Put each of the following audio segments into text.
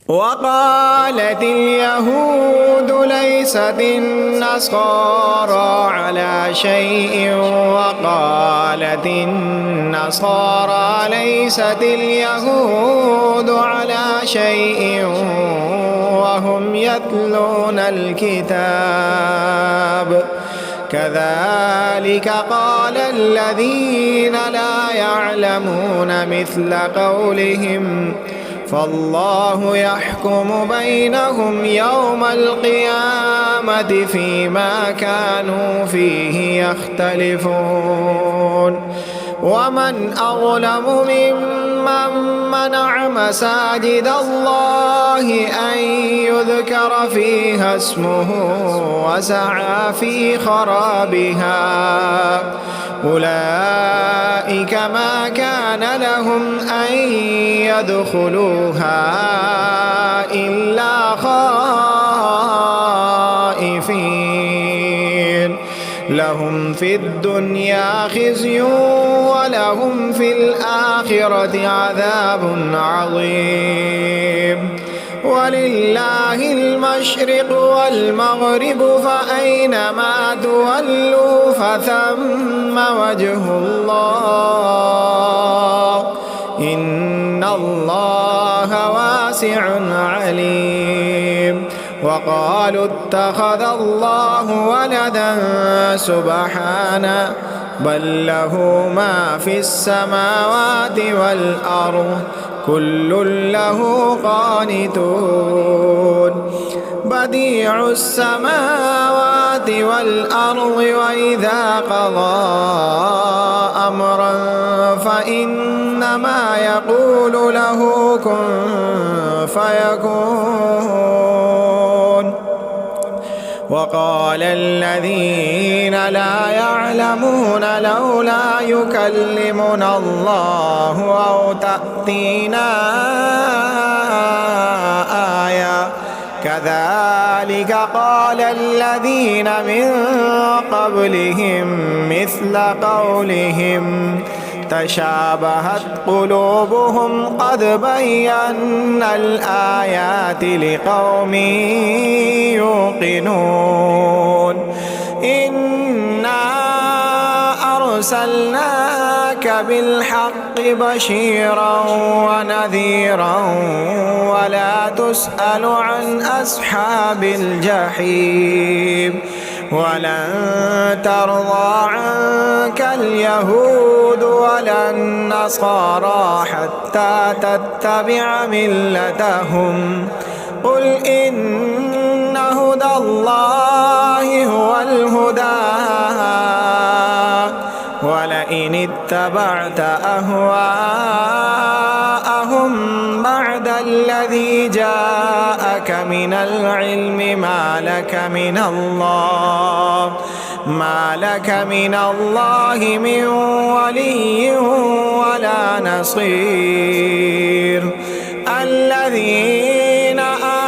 وقالت اليهود ليست النصارى على شيء وقالت النصارى ليست اليهود على شيء وهم يتلون الكتاب كذلك قال الذين لا يعلمون مثل قولهم فالله يحكم بينهم يوم القيامة فيما كانوا فيه يختلفون ومن أظلم ممن منع مساجد الله أن يذكر فيها اسمه وسعى في خرابها أولئك ما كان لهم أن يدخلوها إلا خائفين لهم في الدنيا خزي ولهم في الآخرة عذاب عظيم ولله المشرق والمغرب فأينما تولوا فثم وجه الله إن الله واسع عليم وقالوا اتخذ الله ولدا سبحانه بل له ما في السماوات والأرض كل له قانتون بديع السماوات والأرض وإذا قضى أمرا فإنما يقول له كن فيكون وقال الذين لا يعلمون لولا يكلمنا الله أو تأتينا آية كذلك قال الذين من قبلهم مثل قولهم تشابهت قلوبهم قد بينا الآيات لقوم يوقنون إنا أرسلناك بالحق بشيرا ونذيرا ولا تسأل عن أصحاب الجحيم ولن ترضى عنك اليهود ولا النصارى حتى تتبع ملتهم قل إن هدى الله هو الهدى ولئن اتبعت أهواءهم بعد الذي جاءك من العلم ما لك من الله من ولي ولا نصير الذين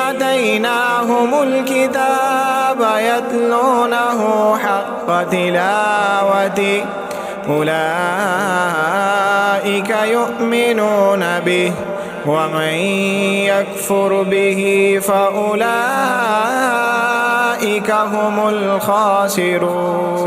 آتيناهم الكتاب يتلونه حق تلاوته أولئك يؤمنون به ومن يكفر به فأولئك هم الخاسرون.